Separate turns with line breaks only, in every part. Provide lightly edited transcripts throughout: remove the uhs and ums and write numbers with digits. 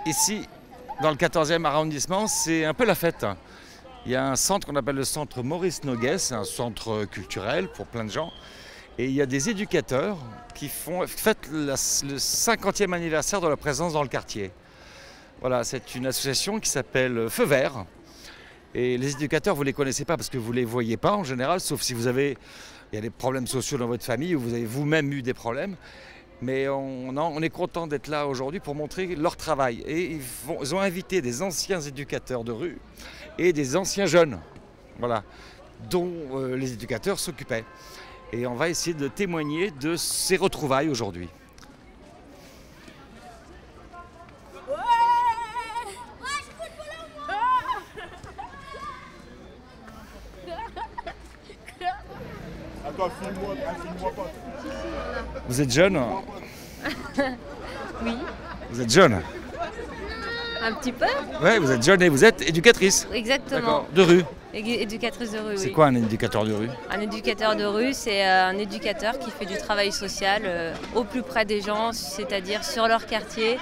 Ici, dans le 14e arrondissement, c'est un peu la fête. Il y a un centre qu'on appelle le centre Maurice Noguès, c'est un centre culturel pour plein de gens. Et il y a des éducateurs qui fêtent le 50e anniversaire de leur présence dans le quartier. Voilà, c'est une association qui s'appelle Feu Vert. Et les éducateurs, vous ne les connaissez pas parce que vous ne les voyez pas en général, sauf si il y a des problèmes sociaux dans votre famille ou vous avez vous-même eu des problèmes. Mais on est content d'être là aujourd'hui pour montrer leur travail. Et ils ont invité des anciens éducateurs de rue et des anciens jeunes, voilà, dont les éducateurs s'occupaient. Et on va essayer de témoigner de ces retrouvailles aujourd'hui.
Filme-moi pas.
Vous êtes jeune?
Oui,
Vous êtes jeune?
un petit peu.
Oui, vous êtes jeune et vous êtes éducatrice.
Exactement.
De rue.
Éducatrice de rue,
C'est
oui.
quoi un éducateur de rue?
Un éducateur de rue, c'est un éducateur qui fait du travail social au plus près des gens, c'est-à-dire sur leur quartier,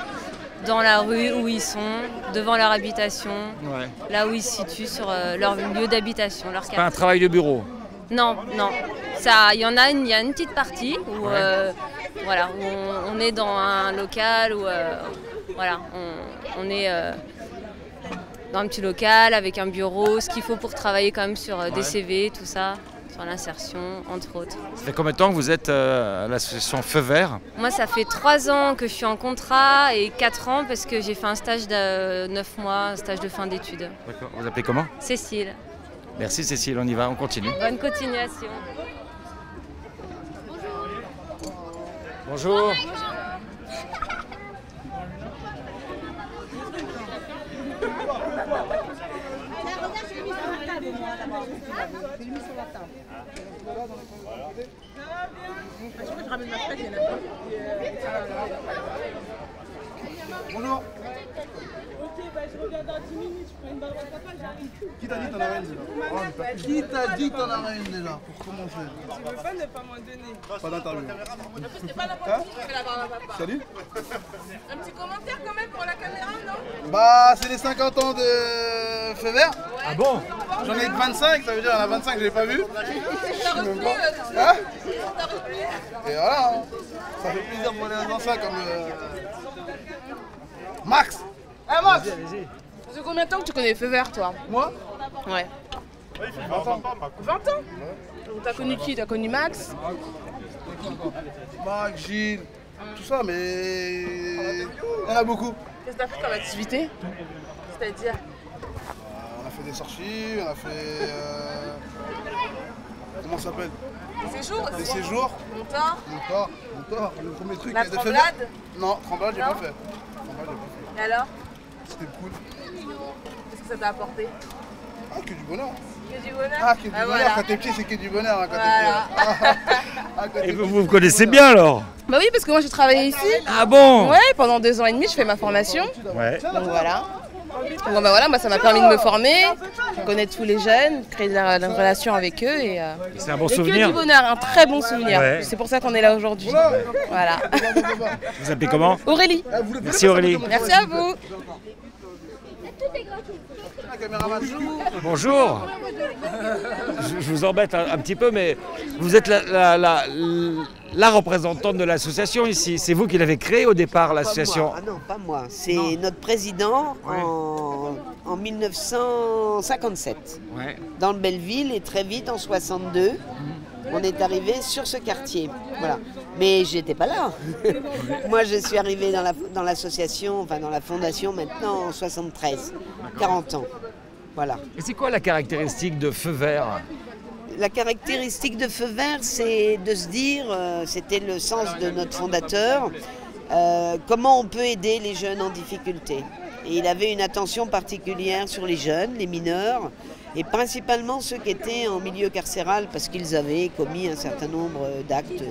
dans la rue où ils sont, devant leur habitation,
Ouais.
là où ils se situent sur leur lieu d'habitation, leur
Pas un
quartier.
travail de bureau.
Non, non. Ça, il y a une petite partie où, voilà, où on est dans un local où voilà, on est dans un petit local avec un bureau, ce qu'il faut pour travailler quand même sur des CV, tout ça, sur l'insertion, entre autres.
Ça fait combien de temps que vous êtes à l'association Feu Vert?
Moi, ça fait 3 ans que je suis en contrat et 4 ans parce que j'ai fait un stage de 9 mois, un stage de fin d'études.
D'accord. Vous appelez comment?
Cécile,
Merci Cécile, on y va, on continue.
bonne continuation.
Bonjour.
Bonjour. Je reviens dans 10 minutes, je prends une barre de tapage, j'arrive. Qui t'a dit que t'en as une déjà? Qui t'a dit que t'en as une déjà? Pour commencer. Tu veux pas ne pas m'en donner? Pas d'interview.
C'est pas n'importe qui qui fait la barre à papa.
Salut.
Un petit commentaire quand même pour la caméra, non?
Bah, c'est les 50 ans de Feu Vert.
Ah bon?
J'en ai que 25, ça veut dire qu'il y en a 25 que je l'ai pas vu.
T'as retenu,
Hein?
t'as retenu.
Et voilà, hein. Ça fait plaisir de voir les anciens comme Max. Eh Max.
Ça fait combien de temps que tu connais Feu Vert, toi?
Moi?
Ouais.
20 ans.
20 ans? Donc t'as connu qui? T'as connu Max?
Max, Gilles, tout ça, mais il y en a beaucoup.
Qu'est-ce que t'as fait comme activité? C'est-à-dire?
On a fait des sorties, on a fait... comment ça s'appelle?
Des séjours
Des
aussi?
séjours.
Montard?
Montard, le premier truc.
La
il y a des feux
tremblade?
verts. Non, tremblade, j'ai
Non.
pas fait. Tremblade, j'ai pas
Et alors?
fait. C'était cool.
Qu'est-ce que ça t'a apporté?
Ah, que du bonheur.
Que du bonheur?
Ah, que du bonheur.
voilà.
Quand t'es petit, c'est que du bonheur. Hein, quand
Voilà.
t'es petit. Ah, quand t'es
Et
petit,
vous
c'est
vous
que
connaissez
du
bien alors?
Bah oui, parce que moi j'ai travaillé ici.
Ah bon?
Ouais, pendant 2 ans et demi, je fais ma formation.
Ouais.
Donc voilà. Donc bah voilà, moi ça m'a permis de me former, connaître tous les jeunes, créer une relation avec eux et
C'est un bon
que
souvenir.
du bonheur, un très bon souvenir.
Ouais.
C'est pour ça qu'on est là aujourd'hui. Voilà.
Vous appelez comment?
Aurélie,
Merci Aurélie.
merci à vous.
La caméraman.
Bonjour. Je vous embête un petit peu, mais vous êtes la représentante de l'association ici. C'est vous qui l'avez créée au départ, l'association?
Ah non, pas moi. C'est notre président en 1957
Ouais.
dans le Belleville et très vite en 62, on est arrivé sur ce quartier. Voilà. Mais j'étais pas là. Moi, je suis arrivée dans l'association, enfin dans la fondation maintenant en 73, 40 ans. Voilà.
Et c'est quoi la caractéristique de Feu Vert?
La caractéristique de Feu Vert, c'est de se dire, c'était le sens de notre fondateur, comment on peut aider les jeunes en difficulté. Et il avait une attention particulière sur les jeunes, les mineurs, et principalement ceux qui étaient en milieu carcéral parce qu'ils avaient commis un certain nombre d'actes,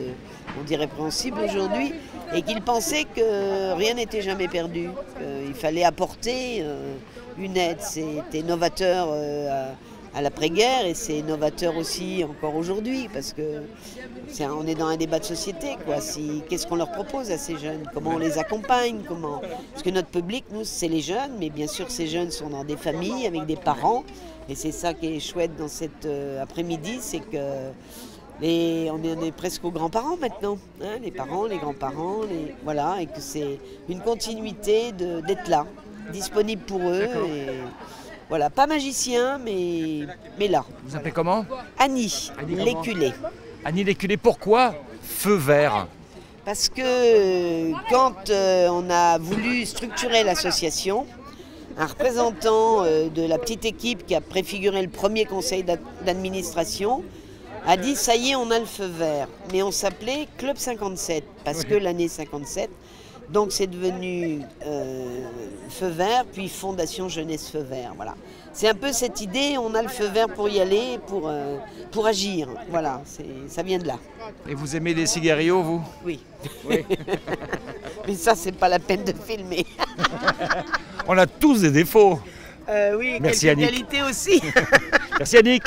on dirait répréhensibles aujourd'hui, et qu'ils pensaient que rien n'était jamais perdu. Il fallait apporter une aide. C'était novateur à l'après-guerre et c'est novateur aussi encore aujourd'hui parce que on est dans un débat de société, quoi. Qu'est-ce qu'on leur propose à ces jeunes? Comment on les accompagne? Parce que notre public, nous, c'est les jeunes, mais bien sûr ces jeunes sont dans des familles avec des parents et c'est ça qui est chouette dans cet après-midi, c'est que on est presque aux grands-parents maintenant, hein, les parents, les grands-parents, voilà, et que c'est une continuité d'être là, disponible pour eux. Et, voilà, pas magicien, mais là.
Vous appelez comment?
Annie Léculé.
Annie Léculé, pourquoi Feu Vert?
Parce que quand on a voulu structurer l'association, un représentant de la petite équipe qui a préfiguré le premier conseil d'administration a dit ça y est, on a le feu vert. Mais on s'appelait Club 57 parce que l'année 57, donc c'est devenu Feu Vert, puis Fondation Jeunesse Feu Vert. Voilà. C'est un peu cette idée, on a le feu vert pour y aller, pour agir. Voilà, ça vient de là.
Et vous aimez les cigarios, vous?
Oui. Mais ça, c'est pas la peine de filmer.
On a tous des défauts.
Oui,
merci
quelques
Annick.
qualités aussi.
Merci Annick.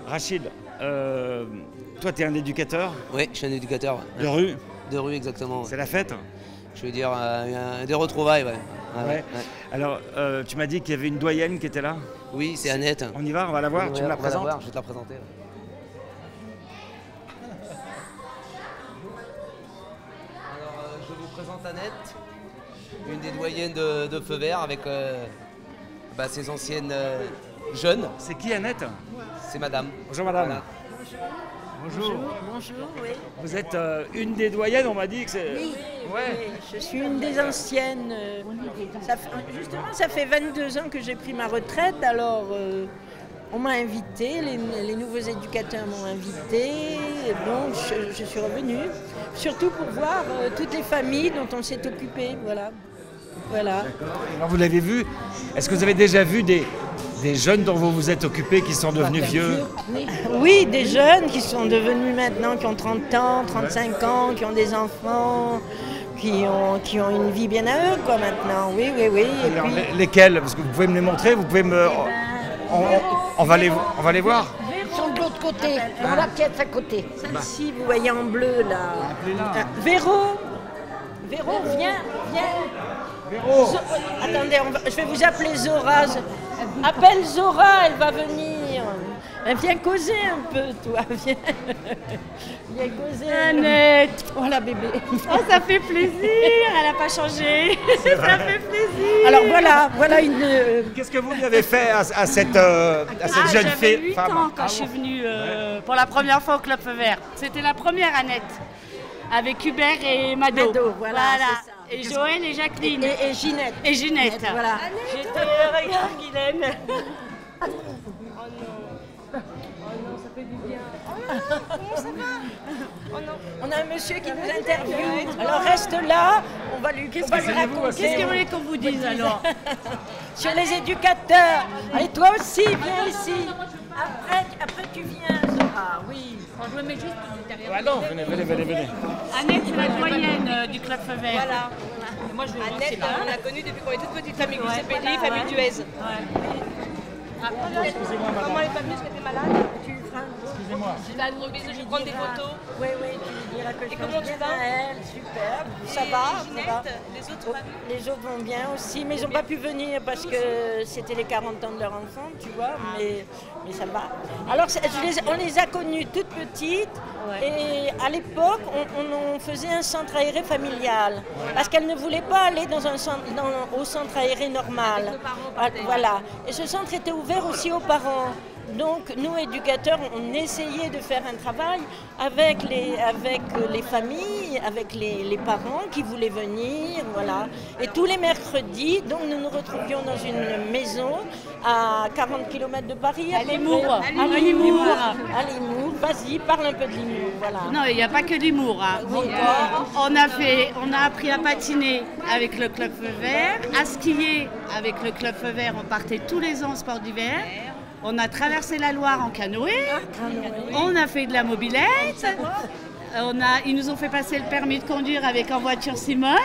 Rachid, toi tu es un éducateur?
Oui, je suis un éducateur.
De rue?
De rue, exactement.
C'est la fête?
Je veux dire, des retrouvailles, ouais.
Ouais. Alors, tu m'as dit qu'il y avait une doyenne qui était là?
Oui, c'est Annette.
On y va, on va la voir, tu me la présentes?
Je vais te la présenter. Ouais. Alors, je vous présente Annette, une des doyennes de Feu Vert avec ses anciennes jeunes.
C'est qui Annette?
C'est madame.
Bonjour madame.
Voilà.
Bonjour.
Bonjour, oui.
Vous êtes une des doyennes, on m'a dit que c'est...
Oui,
ouais.
oui, je suis une des anciennes. Justement, ça fait 22 ans que j'ai pris ma retraite, alors on m'a invité, les nouveaux éducateurs m'ont invité, donc je suis revenue, surtout pour voir toutes les familles dont on s'est occupé, voilà.
Alors vous l'avez vu, est-ce que vous avez déjà vu des jeunes dont vous vous êtes occupés qui sont devenus vieux?
Oui, des jeunes qui sont devenus maintenant, qui ont 30 ans, 35 ans, qui ont des enfants, qui ont une vie bien à eux, quoi, maintenant. Oui. Et
alors,
puis...
lesquels? Parce que vous pouvez me les montrer, vous pouvez me... On va les voir.
Ils sont de l'autre côté, dans la pièce à côté. Celle-ci, vous voyez en bleu, là. Véro, viens.
Véro.
Attendez, je vais vous appeler Zora. Appelle Zora, elle va venir. Viens causer un peu, toi. Viens causer.
Annette.
Oh la bébé.
Oh, ça fait plaisir. Elle n'a pas changé. Ça fait plaisir.
Alors voilà une...
Qu'est-ce que vous lui avez fait à cette jeune
J'avais
fille?
8 ans quand je suis venue pour la première fois au Club Feu Vert. C'était la première Annette. Avec Hubert et Mado.
Voilà. C'est ça.
Et Joël et Jacqueline.
Et Ginette.
Et Ginette.
Voilà.
J'étais... regarde Guylaine.
Oh non, ça fait du bien. Comment ça va? On a un monsieur qui nous interviewe. Alors reste là, on va lui raconter.
Qu'est-ce que vous voulez qu'on vous dise alors?
Sur les éducateurs. Allez, toi aussi, viens ici. Après tu viens, Zora, oui.
Je me mets juste derrière.
Ah non, venez.
Annette, c'est la doyenne du Club Feu Vert.
Voilà.
Moi, je
Annette, on l'a connue depuis qu'on est toute petite, famille du CPD, famille du Duez.
Excusez-moi, madame.
Comment elle est pas venue parce qu'elle était malade?
Excusez-moi.
Je vais gros bisous, je vais prendre des photos. Oui, oui, tu lui diras que je pense bien à elle. Super. Ça va, ça va. Les autres vont bien aussi, mais ils n'ont pas pu venir parce que c'était les 40 ans de leur enfant, tu vois, mais ça va. Alors, on les a connues toutes petites, et à l'époque, on faisait un centre aéré familial, parce qu'elles ne voulaient pas aller au centre aéré normal. Voilà. Et ce centre était ouvert aussi aux parents. Donc nous, éducateurs, on essayait de faire un travail avec les familles, avec les parents qui voulaient venir, voilà. Et tous les mercredis, donc nous nous retrouvions dans une maison à 40 km de Paris.
À Limours.
À Limours. Vas-y, parle un peu de Limours, voilà.
Non, il n'y a pas que Limours. Hein. On a appris à patiner avec le Club Feu Vert, à skier avec le Club Feu Vert. On partait tous les ans au sport d'hiver. On a traversé la Loire en canoë, on a fait de la mobilette, ils nous ont fait passer le permis de conduire avec en voiture Simone.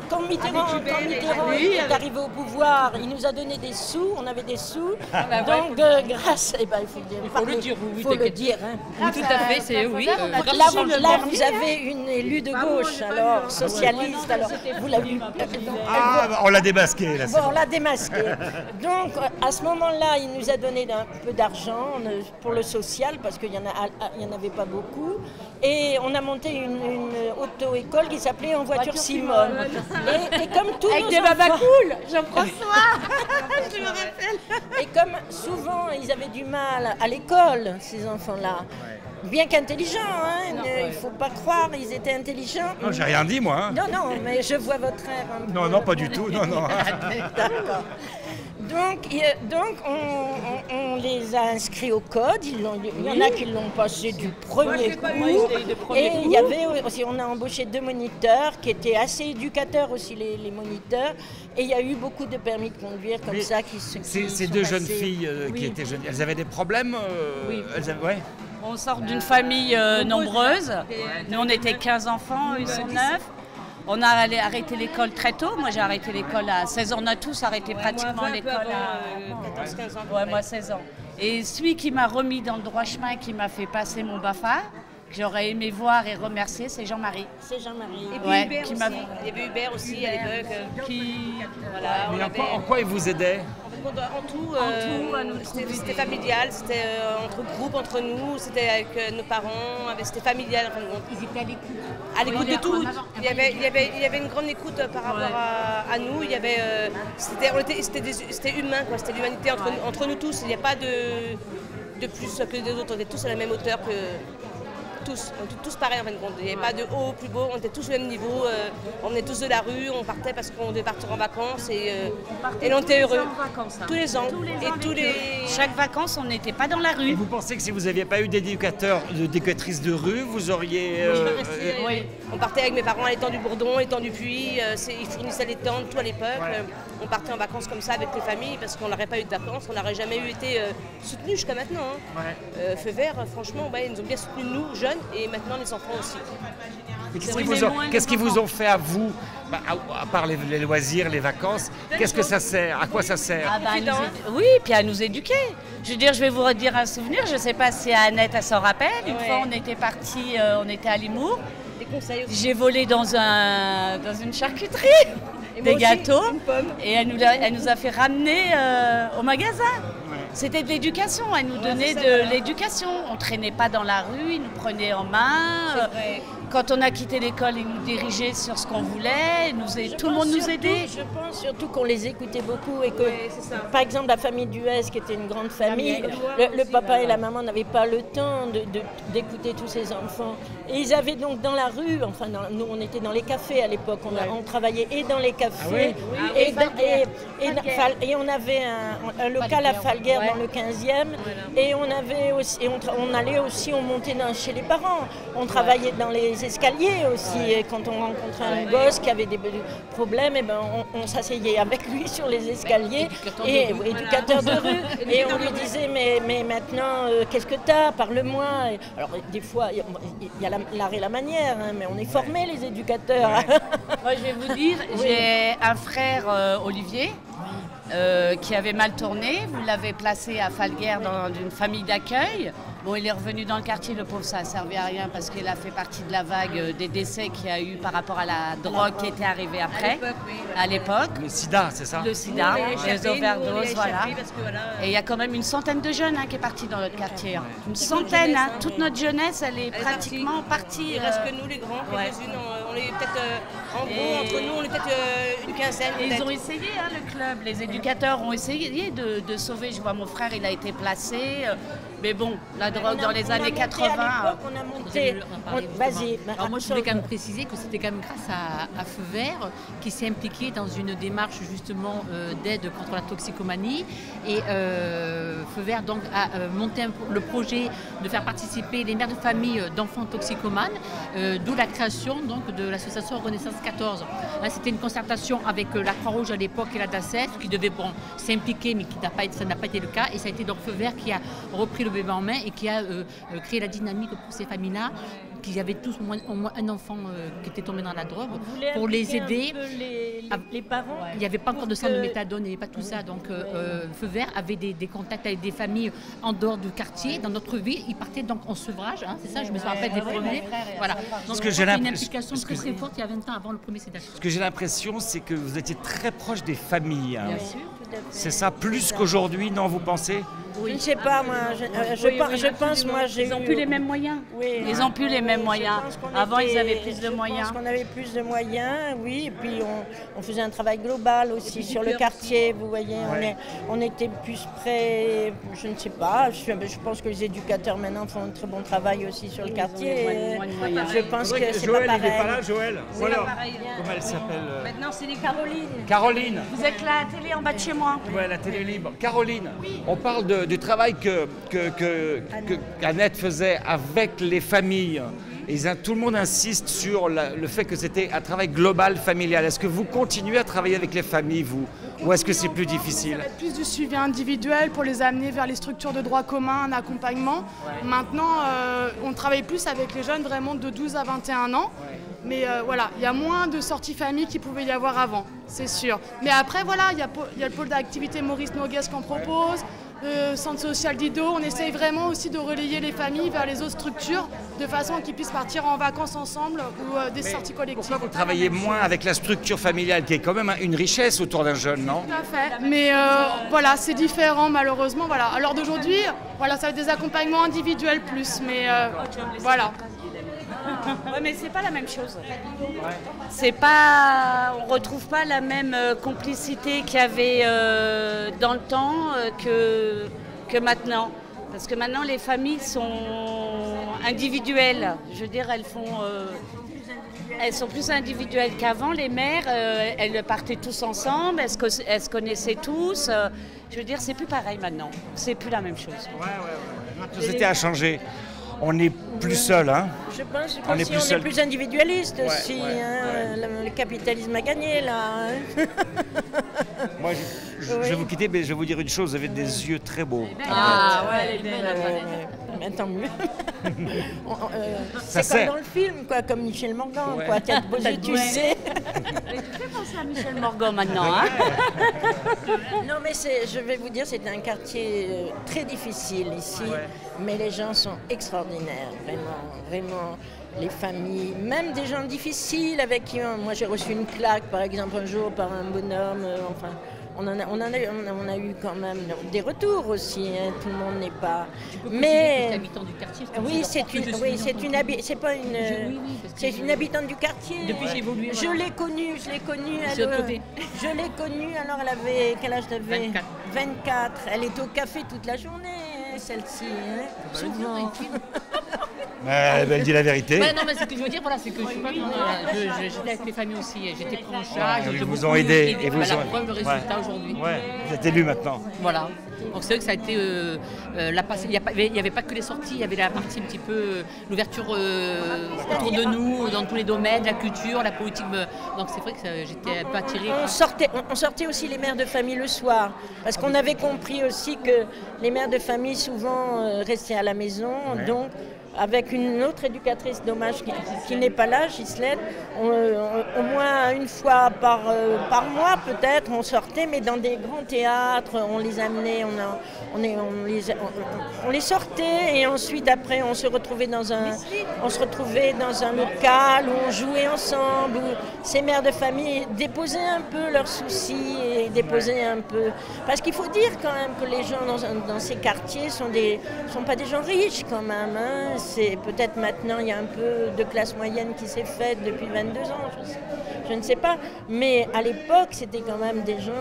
Quand Mitterrand est arrivé au pouvoir, il nous a donné des sous, on avait des sous. Donc grâce, il faut le dire, hein.
Oui, tout à fait, c'est oui.
Là, vous avez une élue de gauche, alors socialiste, alors vous l'avez eu.
On l'a démasqué là.
Bon, on l'a démasqué. Donc à ce moment-là, il nous a donné un peu d'argent pour le social, parce qu'il n'y en avait pas beaucoup. Et on a monté une auto-école qui s'appelait En voiture Simone. Et comme tous
avec
nos
des
enfants,
babas cool, Jean-François. Je me rappelle.
Et comme souvent ils avaient du mal à l'école, ces enfants-là, bien qu'intelligents, hein, il ne faut pas croire, ils étaient intelligents.
Non, j'ai rien dit moi. Hein.
Non, mais je vois votre air.
Non, pas du tout. Non.
D'accord. Donc on les a inscrits au code, il y en a qui l'ont passé du premier coup. Et il y avait aussi, on a embauché 2 moniteurs qui étaient assez éducateurs aussi, les moniteurs. Et il y a eu beaucoup de permis de conduire comme ça qui se
Ces 2 jeunes filles qui étaient jeunes, elles avaient des problèmes
Oui.
Ouais.
On sort d'une famille nombreuse. Nous, on était 15 enfants, ils sont 9. On a arrêté l'école très tôt. Moi, j'ai arrêté l'école à 16 ans. On a tous arrêté pratiquement l'école à 14-15 ans. Ouais, moi, 16 ans. Et celui qui m'a remis dans le droit chemin, qui m'a fait passer mon BAFA, que j'aurais aimé voir et remercier, c'est Jean-Marie.
C'est Jean-Marie.
Et puis Hubert aussi. Il y avait Hubert aussi à l'époque.
Mais en quoi il vous aidait?
En tout, c'était familial, c'était entre groupes, entre nous, c'était avec nos parents, c'était familial. Enfin, ils étaient à l'écoute. À l'écoute de tout. Il y avait une grande écoute par rapport à nous. C'était humain, quoi. C'était l'humanité entre nous tous. Il n'y a pas de plus que des autres. On était tous à la même hauteur que tous. On était tous pareils en fin de compte. Il n'y avait pas de haut, plus beau. On était tous au même niveau. On venait tous de la rue. On partait parce qu'on devait partir en vacances et on était heureux. Tous les ans.
Chaque vacances, on n'était pas dans la rue.
Et vous pensez que si vous n'aviez pas eu d'éducatrices de rue, vous auriez...
Oui. On partait avec mes parents à l'étang du Bourdon, l'étang du Puy. Ils fournissaient l'étang, tout à l'époque. On partait en vacances comme ça avec les familles parce qu'on n'aurait pas eu de vacances. On n'aurait jamais été soutenus jusqu'à maintenant. Hein. Feu Vert, franchement, ils nous ont bien soutenus, nous, jeunes, et maintenant les enfants aussi.
Qu'est-ce qu'ils vous ont fait à vous, à part les loisirs, les vacances? Qu'est-ce que ça sert? À quoi ça sert?
Oui, puis à nous éduquer. Je veux dire, je vais vous redire un souvenir. Je ne sais pas si Annette elle s'en rappelle. Une fois, on était partis, on était à Limours. J'ai volé dans une charcuterie des gâteaux et elle nous a fait ramener au magasin. C'était de l'éducation, elle nous donnait de l'éducation. On ne traînait pas dans la rue, ils nous prenaient en main. Quand on a quitté l'école, ils nous dirigeaient sur ce qu'on voulait. Tout le monde nous aidait.
Je pense surtout qu'on les écoutait beaucoup et que, par exemple, la famille Duès, qui était une grande famille, le papa et la maman n'avaient pas le temps d'écouter tous ces enfants. Et ils avaient donc dans la rue, nous on était dans les cafés à l'époque, on travaillait et dans les cafés et on avait un local à Falguière dans le 15e et on allait aussi, on montait chez les parents, on travaillait dans les escaliers aussi et quand on rencontrait un gosse qui avait des problèmes, on s'asseyait avec lui sur les escaliers, éducateur de rue, et on lui disait mais maintenant qu'est-ce que t'as, parle-moi. Alors des fois il y a l'art et la manière, hein, mais on est formés les éducateurs.
Moi je vais vous dire, j'ai un frère Olivier. qui avait mal tourné. Vous l'avez placé à Falguière dans une famille d'accueil. Bon, il est revenu dans le quartier, le pauvre, ça n'a servi à rien parce qu'il a fait partie de la vague des décès qu'il y a eu par rapport à la drogue qui était arrivée après, à l'époque.
Le sida, c'est ça?
Le sida, les overdoses, voilà. Et il y a quand même une centaine de jeunes qui est partie dans notre quartier. Une centaine, hein. Toute notre jeunesse, elle est pratiquement partie.
Il reste que nous, les grands, quelques-unes, on est peut-être, en gros, entre nous, on est peut-être une quinzaine.
Ils ont essayé, hein, le club, les éducateurs ont essayé de sauver. Je vois mon frère, il a été placé. Mais bon, la drogue dans les années 80.
On a monté. Vas-y.
Alors moi, je voulais quand même préciser que c'était quand même grâce à Feu Vert qui s'est impliqué dans une démarche justement d'aide contre la toxicomanie. Et Feu Vert donc a monté le projet de faire participer les mères de famille d'enfants toxicomanes, d'où la création donc de l'association Renaissance 14. Hein, c'était une concertation avec la Croix-Rouge à l'époque et la DACES qui devait s'impliquer, mais ça n'a pas été le cas. Et ça a été donc Feu Vert qui a repris le bébé en main et qui a créé la dynamique pour ces familles-là, qui avaient tous au moins un enfant qui était tombé dans la drogue, pour les aider.
Les parents.
Il n'y avait pas encore de sang de méthadone, il n'y avait pas tout ça. Donc Feu Vert avait des contacts avec des familles en dehors du quartier, dans notre ville. Ils partaient donc en sevrage, hein, c'est ça, je me rappelle des premiers. Voilà. Donc
j'ai
une implication très très forte il y a 20 ans avant le premier CEDAC.
Ce que j'ai l'impression, c'est que vous étiez très proche des familles. Hein.
Bien sûr, tout à fait.
C'est ça, plus qu'aujourd'hui, non, vous pensez?
Je ne sais pas, moi. Je pense, moi,
ils n'ont plus les mêmes moyens.
Oui.
Ils n'ont plus les mêmes moyens. Avant, ils avaient plus de moyens.
Je pense qu'on avait plus de moyens, oui. Et puis, on faisait un travail global aussi sur le quartier, vous voyez. Ouais. On était plus près, je ne sais pas. Je pense que les éducateurs maintenant font un très bon travail aussi sur le quartier. Je pense que c'est pas pareil.
Joël, il n'est pas là, Joël?
Voilà.
Comment elle s'appelle?
Maintenant, c'est les Carolines.
Caroline.
Vous êtes là à la télé en bas de chez moi.
Ouais, la télé libre. Caroline, on parle du travail que Annette faisait avec les familles. Et tout le monde insiste sur le fait que c'était un travail global familial. Est-ce que vous continuez à travailler avec les familles, vous? Ou est-ce que c'est plus difficile?
Ça va être plus du suivi individuel pour les amener vers les structures de droit commun, un accompagnement. Ouais. Maintenant, on travaille plus avec les jeunes vraiment de 12 à 21 ans. Ouais. Mais voilà, il y a moins de sorties famille qu'il pouvait y avoir avant, c'est sûr. Mais après, voilà, il y a le pôle d'activité Maurice Noguès qu'on propose, le centre social d'Ido. On essaye vraiment aussi de relayer les familles vers les autres structures de façon qu'ils puissent partir en vacances ensemble ou des sorties collectives.
Pourquoi vous travaillez moins avec la structure familiale qui est quand même une richesse autour d'un jeune, non?
Tout à fait, mais voilà, c'est différent malheureusement. Voilà. À l'heure d'aujourd'hui, voilà, ça va être des accompagnements individuels plus, mais voilà.
Ouais, mais c'est pas la même chose. C'est pas, on retrouve pas la même complicité qu'il y avait dans le temps que maintenant. Parce que maintenant les familles sont individuelles. Je veux dire, elles sont plus individuelles qu'avant. Les mères, elles partaient tous ensemble, elles se connaissaient tous. Je veux dire, c'est plus pareil maintenant. C'est plus la même chose.
Notre société a changé. On n'est plus seul, hein?
Je pense qu'on est plus individualiste aussi. Ouais. Hein, le capitalisme a gagné, là. Hein.
Moi, je vais vous quitter, mais je vais vous dire une chose, vous avez des yeux très beaux.
Ah, ouais, elle est belle. Tant mieux. C'est comme dans le film, quoi, comme Michel Morgan, quoi. Tête beaux yeux, tu sais.
Mais tu fais penser à Michel Morgan maintenant, hein?
Non, mais je vais vous dire, c'est un quartier très difficile ici, mais les gens sont extraordinaires, vraiment. Les familles, même des gens difficiles avec qui moi j'ai reçu une claque par exemple un jour par un bonhomme, enfin on a eu quand même des retours aussi, hein, tout le monde n'est pas.
Mais habitante du quartier.
Oui, c'est une habitante du quartier.
Depuis j'ai évolué.
Je l'ai connue. Je l'ai connue alors elle avait quel âge t'avais? 24. Elle était au café toute la journée, celle-ci. Hein, souvent.
Elle dit la vérité.
Ouais, non, mais ce que je veux dire, voilà, c'est que j'étais avec les familles aussi, j'étais pris en charge.
Ils vous ont aidé.
Et vous avez preuve le résultat aujourd'hui.
Ouais, vous êtes élu maintenant.
Voilà. Donc c'est vrai que ça a été il n'y avait pas que les sorties, il y avait la partie un petit peu l'ouverture autour de nous, dans tous les domaines, la culture, la politique. Donc c'est vrai que j'étais un peu attirée.
On sortait aussi les mères de famille le soir, parce qu'on avait compris aussi que les mères de famille souvent restaient à la maison, donc avec avec une autre éducatrice, dommage, qui n'est pas là, Ghislaine. Au moins une fois par mois peut-être, on sortait, mais dans des grands théâtres, on les amenait, on les sortait et ensuite après on se retrouvait dans un local où on jouait ensemble, où ces mères de famille déposaient un peu leurs soucis et déposaient un peu... Parce qu'il faut dire quand même que les gens dans ces quartiers sont pas des gens riches quand même. Hein. C'est peut-être maintenant il y a un peu de classe moyenne qui s'est faite depuis 22 ans, je ne sais pas. Mais à l'époque c'était quand même des gens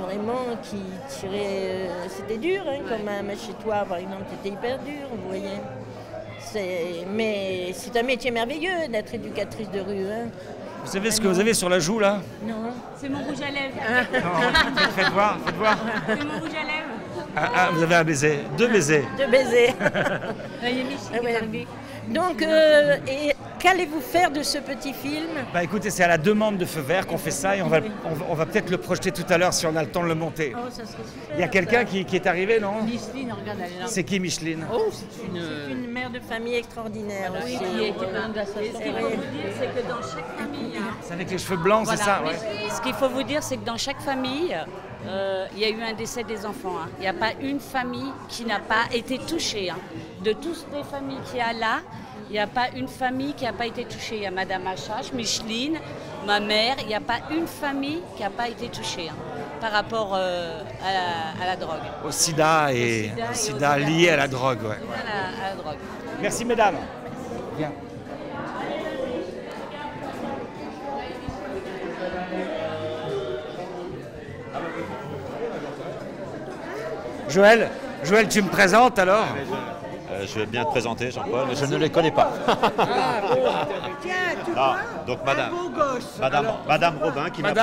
vraiment qui tiraient... c'était dur hein, quand même. Chez toi par exemple c'était hyper dur, vous voyez. Mais c'est un métier merveilleux d'être éducatrice de rue. Hein.
Vous savez ce que vous avez sur la joue là?
Non.
C'est mon rouge à lèvres.
Faites voir.
C'est mon rouge à lèvres.
Ah, vous avez un baiser, 2 baisers.
2 baisers.
Il y a Michel qui est arrivé.
Donc, et qu'allez-vous faire de ce petit film?
Bah écoutez, c'est à la demande de Feu Vert qu'on fait ça et on va peut-être le projeter tout à l'heure si on a le temps de le monter.
Oh, ça serait super.
Il y a quelqu'un qui est arrivé, non?
Micheline, regarde, elle est là.
C'est qui Micheline?
Oh, c'est
une mère de famille extraordinaire aussi.
qui est plein d'associations.
Ce qu'il faut vous dire, c'est que dans chaque famille...
C'est avec les cheveux blancs, c'est ça? Ouais.
Ce qu'il faut vous dire, c'est que dans chaque famille, il y a eu un décès des enfants. Hein. Il n'y a pas une famille qui n'a pas été touchée. Hein. De toutes les familles qu'il y a là, il n'y a pas une famille qui n'a pas été touchée. Il y a Madame Achache, Micheline, ma mère. Il n'y a pas une famille qui n'a pas été touchée hein, par rapport à la drogue.
Au sida et au sida lié à la drogue. Ouais.
À la drogue.
Merci mesdames. Bien. Joël, tu me présentes alors?
Je vais bien te présenter, Jean-Paul, mais je ne les connais pas.
Tiens, tu vois,
donc
un beau gosse.
Madame Robin qui m'a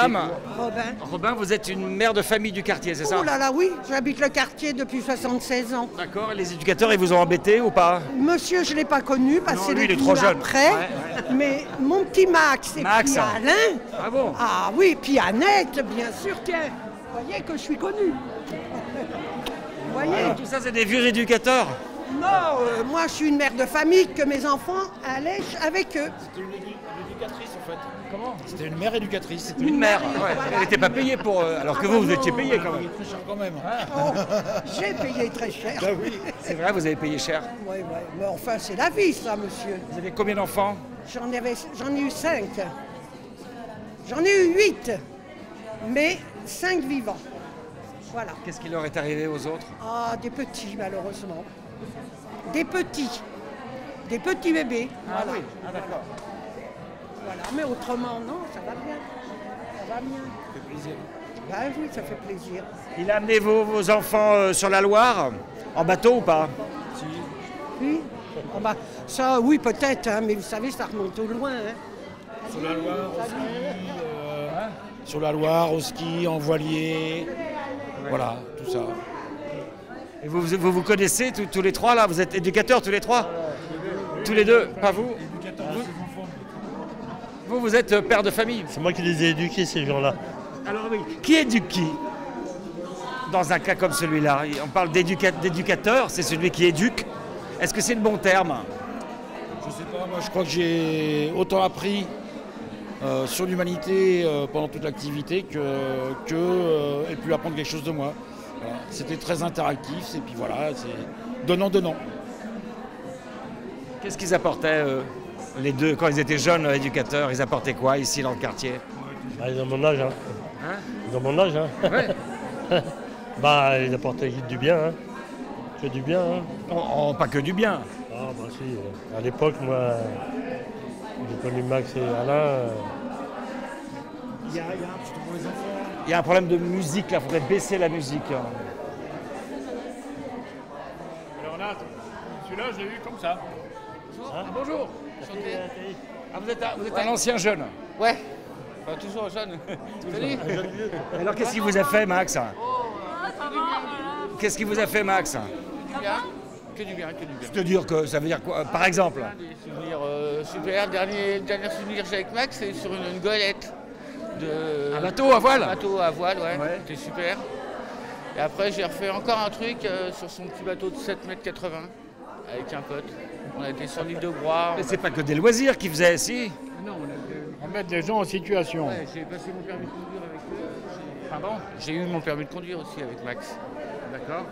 Robin, vous êtes une mère de famille du quartier, c'est ça?
Oh là là, oui, j'habite le quartier depuis 76 ans.
D'accord, et les éducateurs, ils vous ont embêté ou pas?
Monsieur, je ne l'ai pas connu parce que
lui,
c'est
il est trop jeune.
après.
Ouais.
Mais mon petit Max et
Max.
puis Alain.
Ah bon?
Ah oui, puis Annette, bien sûr, tiens. Vous voyez que je suis connue. Vous voyez?
Alors, tout ça, c'est des vieux éducateurs?
Non, moi je suis une mère de famille que mes enfants allaient avec eux.
C'était une éducatrice en fait.
Comment?
C'était une mère éducatrice.
C'était une mère, ouais. Elle n'était pas payée pour... alors que vous étiez payé quand même.
Très cher quand même.
Oh, j'ai payé très cher.
Ben oui, c'est vrai, vous avez payé cher.
Oui, mais enfin c'est la vie ça, monsieur.
Vous avez combien d'enfants?
J'en ai eu 5. J'en ai eu 8, mais 5 vivants. Voilà.
Qu'est-ce qui leur est arrivé aux autres?
Ah, des petits malheureusement. Des petits bébés.
Ah
voilà.
oui, ah d'accord.
Voilà, mais autrement, non, ça va bien. Ça va bien.
Ça fait plaisir.
Ben oui, ça fait plaisir.
Il a amené vos enfants sur la Loire, en bateau ou pas?
Si.
Oui. Oh bah, ça, oui, peut-être, hein, mais vous savez, ça remonte au loin. Hein.
Sur la Loire, au ski, sur la Loire, au ski, en voilier. Ouais. Voilà, tout ça.
Et vous connaissez tous les trois là? Vous êtes éducateurs tous les trois? Tous les deux? Pas vous? Vous êtes père de famille?
C'est moi qui les ai éduqués, ces gens-là.
Alors oui, qui éduque qui? Dans un cas comme celui-là, on parle d'éducateur, c'est celui qui éduque. Est-ce que c'est le bon terme?
Je sais pas, moi je crois que j'ai autant appris sur l'humanité pendant toute l'activité que et pu apprendre quelque chose de moi. Voilà. C'était très interactif et puis voilà, c'est donnant-donnant.
Qu'est-ce qu'ils apportaient les deux quand ils étaient jeunes éducateurs? Ils apportaient quoi ici dans le quartier?
Bah, ils ont mon âge. Hein. Ils ont mon âge. Hein.
Ouais.
Bah, ils apportaient du bien. Hein. Que du bien. Hein.
Pas que du bien.
Ah bah si. À l'époque, moi, j'ai connu Max et Alain.
Il y a un petit pour les enfants.
Il y a un problème de musique là, il faudrait baisser la musique.
Alors là, celui-là, je l'ai eu comme ça.
Ah, bonjour. Ah, vous êtes un ancien jeune?
Ouais, toujours jeune. Salut.
Alors qu'est-ce qu'il vous a fait, Max? Qu'est-ce qu'il vous a fait, Max?
Que du bien.
C'est-à-dire que ça veut dire quoi? Par exemple?
Des souvenirs super. Le dernier souvenir que j'ai avec Max, c'est sur une goélette.
Un bateau à voile?
Un bateau à voile, ouais. C'était super. Et après, j'ai refait encore un truc sur son petit bateau de 7,80 m avec un pote. On a été sur l'île de Groix.
Mais c'est pas que des loisirs qu'ils faisaient, si.
Non, on mettre les gens en situation.
Ouais, j'ai passé mon permis de conduire avec eux. Pardon? J'ai eu mon permis de conduire aussi avec Max.
D'accord.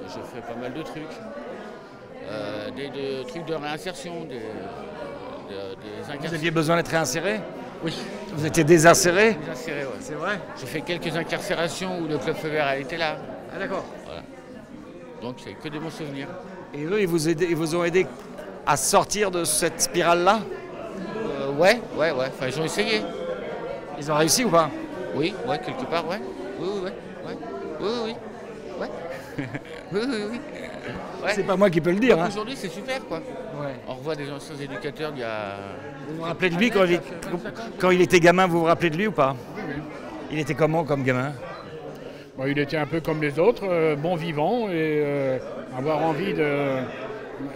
Je fais pas mal de trucs. Des trucs de réinsertion, des incarcérations.
Vous aviez besoin d'être réinséré?
Oui.
Vous étiez désinséré?
Désinséré, ouais.
C'est vrai?
J'ai fait quelques incarcérations où le Club Feu Vert a été là.
Ah d'accord.
Voilà. Donc c'est que des bons souvenirs.
Et eux, ils vous ont aidé à sortir de cette spirale-là?
Ouais. Enfin, ils ont essayé.
Ils ont réussi ou pas?
Oui, ouais, quelque part, ouais. Oui. Oui. Ouais.
C'est pas moi qui peux le dire. Hein.
Aujourd'hui, c'est super, quoi.
Ouais.
On revoit des anciens éducateurs il y a...
Vous vous rappelez de lui quand il était gamin, vous vous rappelez de lui ou pas?
Oui.
Il était comment comme gamin?
Bon, il était un peu comme les autres, bon vivant et avoir envie de...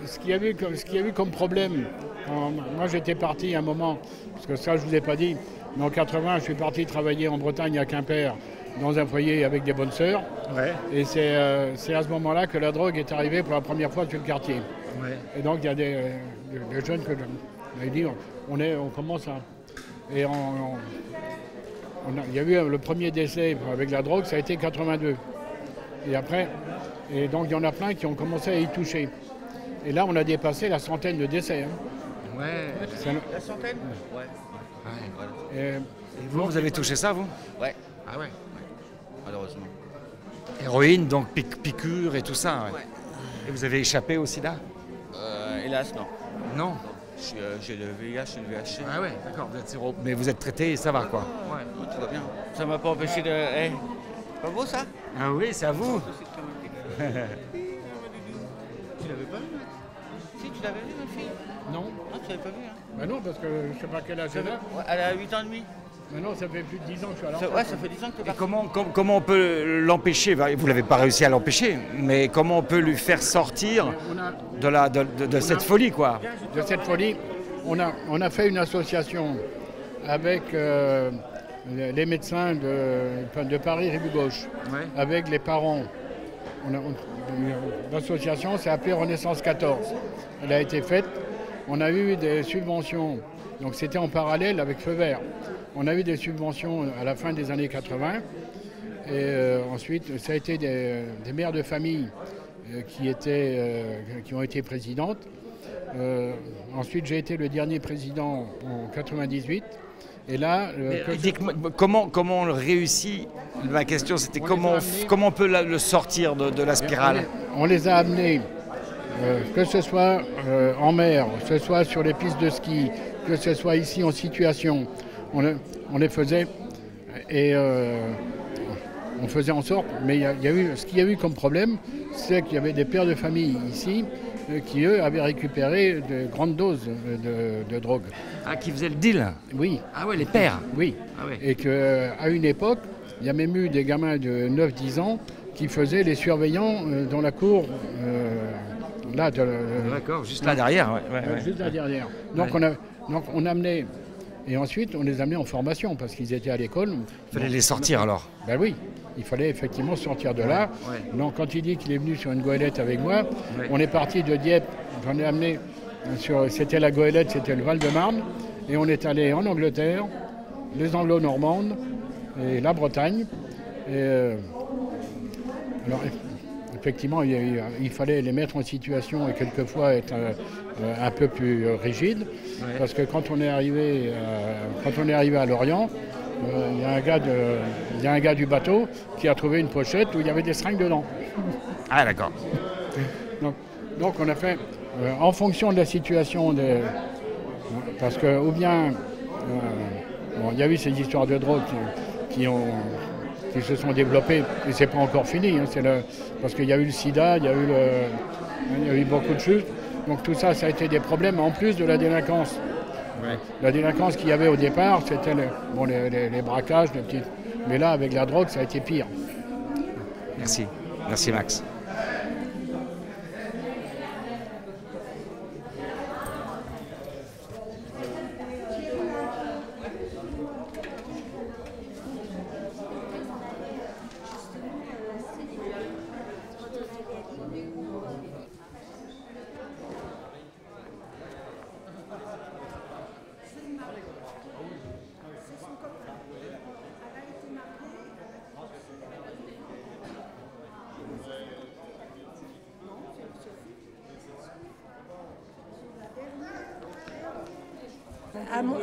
Ce qu'il y a eu comme problème, moi j'étais parti à un moment, parce que ça je ne vous ai pas dit, mais en 80 je suis parti travailler en Bretagne à Quimper dans un foyer avec des bonnes sœurs.
Ouais.
Et c'est à ce moment-là que la drogue est arrivée pour la première fois sur le quartier.
Ouais.
Et donc il y a des jeunes que on a dit on commence à... Et il y a eu le premier décès avec la drogue, ça a été 82. Et après, et donc il y en a plein qui ont commencé à y toucher. Et là, on a dépassé la centaine de décès. Hein.
Ouais. La centaine? Ouais.
Et vous avez touché ça, vous?
Ouais. Ah ouais. Malheureusement.
Héroïne, donc piqûre et tout ça. Ouais. Et vous avez échappé au sida?
Hélas, non.
Non.
J'ai le VIH et le VHC.
Ah ouais, d'accord. Mais vous êtes traité et ça va, quoi.
Ouais, tout va bien. Ça m'a pas empêché de... Pas beau, ça?
Ah oui, c'est à vous.
Tu l'avais pas vu, Max? Si, tu l'avais vu, ma fille?
Non.
Ah, tu l'avais pas vu, hein?
Ben non, parce que je sais pas quel âge elle a.
Ouais, elle a 8 ans et demi.
Mais non, ça fait plus de 10 ans que je suis à l'enfant.
Ouais, ça fait 10 ans que tu es parti.
Et comment on peut l'empêcher? Vous n'avez pas réussi à l'empêcher, mais comment on peut lui faire sortir de cette folie, quoi?
De cette folie, on a fait une association avec les médecins de Paris-Rive-Gauche, avec les parents. L'association s'est appelée Renaissance 14. Elle a été faite. On a eu des subventions, donc c'était en parallèle avec Feu Vert. On a eu des subventions à la fin des années 80. Et ensuite, ça a été des mères de famille qui ont été présidentes. Ensuite, j'ai été le dernier président en 98. Et là,
comment on le réussit? Ma question, c'était comment on peut le sortir de la spirale?
On les a amenés, que ce soit en mer, que ce soit sur les pistes de ski, que ce soit ici en situation. On les faisait et on faisait en sorte, mais ce qu'il y a eu comme problème, c'est qu'il y avait des pères de famille ici qui, eux, avaient récupéré de grandes doses de drogue.
Ah, qui faisaient le deal?
Oui.
Ah ouais, les pères?
Oui. Ah ouais. Et qu'à une époque, il y a même eu des gamins de 9-10 ans qui faisaient les surveillants dans la cour.
D'accord, juste là derrière. Ouais.
Juste là derrière. Donc on amenait... Et ensuite, on les amenait en formation parce qu'ils étaient à l'école.
Il fallait les sortir alors?
Ben oui, il fallait effectivement sortir de là. Ouais. Donc quand il dit qu'il est venu sur une goélette avec moi, on est parti de Dieppe, j'en ai amené c'était la goélette, c'était le Val-de-Marne. Et on est allé en Angleterre, les Anglo-Normandes et la Bretagne. Et, alors effectivement, il fallait les mettre en situation et quelquefois être un peu plus rigide. Ouais. Parce que quand on est arrivé à Lorient, il y a un gars du bateau qui a trouvé une pochette où il y avait des seringues dedans.
Ah d'accord.
Donc on a fait, en fonction de la situation, parce que ou bien, il y a eu ces histoires de drogue qui se sont développées, et c'est pas encore fini, hein, parce qu'il y a eu le sida, il y a eu beaucoup de choses. Donc tout ça, ça a été des problèmes en plus de la délinquance. Ouais. La délinquance qu'il y avait au départ, c'était les braquages, les petites... mais là, avec la drogue, ça a été pire.
Merci. Merci Max.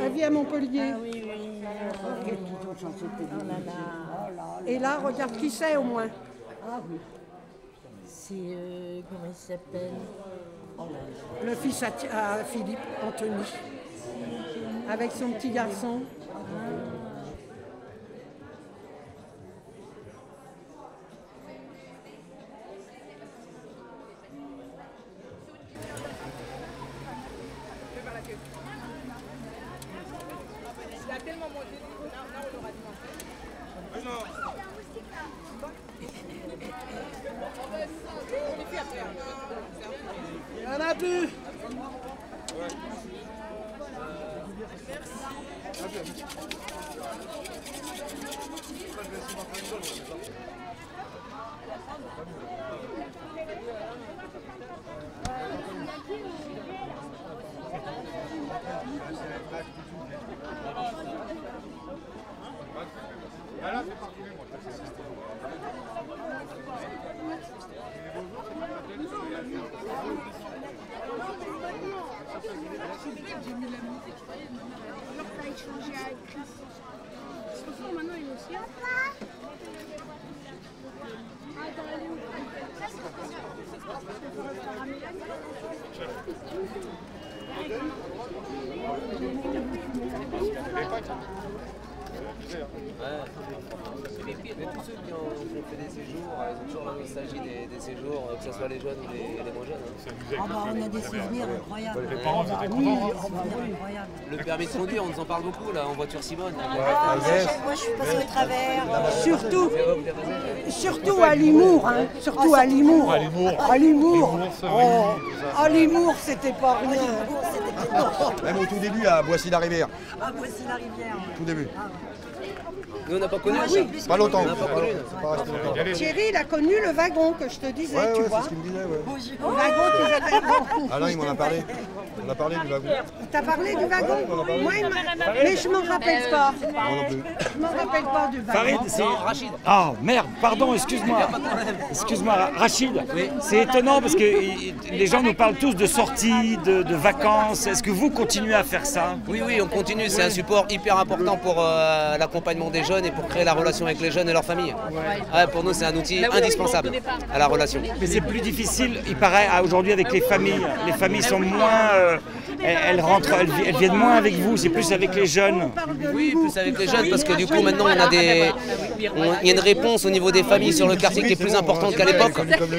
Elle vit à Montpellier.
Ah oui, oui.
Et là, regarde qui c'est au moins.
Ah oui. C'est, comment il s'appelle?
Le fils à Philippe, Anthony, avec son petit garçon.
Il y en a plus.
Mais tous ceux qui ont fait des séjours, ils ont toujours la nostalgie des séjours, que ce soit les jeunes ou les moins jeunes.
Ah bah, on a des souvenirs incroyables.
Les parents étaient
contents.
Le permis de conduire, on nous en parle beaucoup là, en voiture Simone.
Moi
je suis passée au travers.
Surtout à Limours, hein. Surtout à Limours. À Limours. À Limours, c'était pas rien.
Même au tout début, à Boissy-la-Rivière.
Ah, Boissy-la-Rivière.
Tout début.
Nous, on n'a pas connu.
Pas longtemps.
On n'a pas connu.
Thierry, il a connu le wagon que je te disais, tu vois.
C'est ce qu'il me disait, ouais.
Le wagon qu'ils appellent.
Alain, il m'en a parlé. On a parlé du wagon.
T'as parlé du wagon? Moi, mais je m'en rappelle pas.
Moi non plus.
Je m'en rappelle pas du wagon.
Farid, c'est...
Rachid.
Ah merde, pardon, excuse-moi. Excuse-moi, Rachid. C'est étonnant parce que les gens nous parlent tous de sorties, de vacances. Est-ce que vous continuez à faire ça?
Oui, on continue. C'est un support hyper important pour l'accompagnement des jeunes et pour créer la relation avec les jeunes et leurs familles. Ouais, pour nous, c'est un outil indispensable à la relation.
Mais c'est plus difficile, il paraît, aujourd'hui avec les familles. Les familles sont moins... elles viennent moins avec vous, c'est plus avec les jeunes.
Oui, plus avec les jeunes, parce que du coup, maintenant, il y a une réponse au niveau des familles sur le quartier qui est plus importante qu'à l'époque.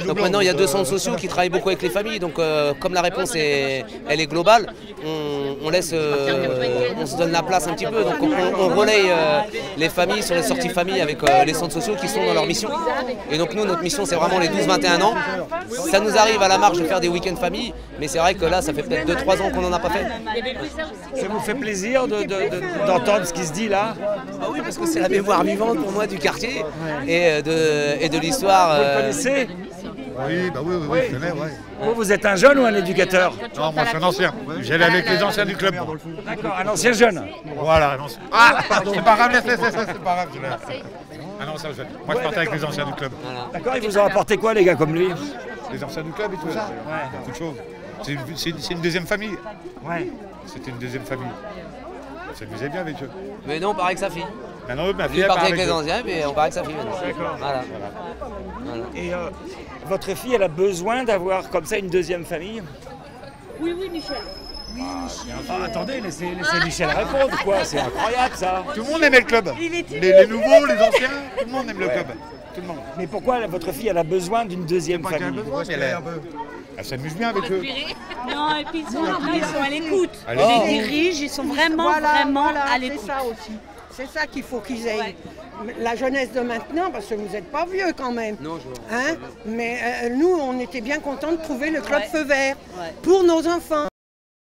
Donc maintenant, il y a 2 centres sociaux qui travaillent beaucoup avec les familles. Donc comme la réponse elle est globale, on se donne la place un petit peu. Donc on relaye les familles sur les sorties familles avec les centres sociaux qui sont dans leur mission. Et donc nous, notre mission, c'est vraiment les 12-21 ans. Ça nous arrive à la marge de faire des week-ends famille, mais c'est vrai que là, ça fait peut-être 2-3 ans qu'on n'en a pas fait.
Ça vous fait plaisir d'entendre ce qui se dit là?
Ah oui, parce que c'est la mémoire vivante pour moi du quartier et de l'histoire.
Vous le connaissez?
Oui, je connais, ouais.
Vous êtes un jeune ou un éducateur?
Non, moi je suis un ancien. J'allais avec les anciens du club.
D'accord, un ancien jeune.
Voilà, un ancien. Ah, pardon, c'est pas grave, c'est pas grave. Un ancien jeune. Moi je partais avec les anciens du club.
D'accord, ils vous ont apporté quoi les gars comme lui?
Les anciens du club et tout ça. Beaucoup de choses. C'est une deuxième famille.
Ouais.
C'était une deuxième famille. On s'amusait bien avec eux.
Mais non, on part avec sa fille.
Non, ma fille,
elle part avec les anciens, mais on part avec sa fille maintenant.
D'accord.
Voilà.
Et votre fille, elle a besoin d'avoir comme ça une deuxième famille?
Oui, Michel.
Attendez, laissez Michel répondre, quoi. C'est incroyable, ça.
Tout le monde aimait le club. Les nouveaux, les anciens, tout le monde aime le club. Tout le monde.
Mais pourquoi votre fille, elle a besoin d'une deuxième famille?
Elle s'amuse bien avec eux.
Non, et puis ils sont à l'écoute.
À
Ils
l'écoute.
les dirigent, ils sont vraiment à l'écoute.
C'est ça aussi. C'est ça qu'il faut qu'ils aient. La jeunesse de maintenant, parce que vous n'êtes pas vieux quand même.
Non,
hein? Mais nous, on était bien contents de trouver le club Feu Vert pour nos enfants.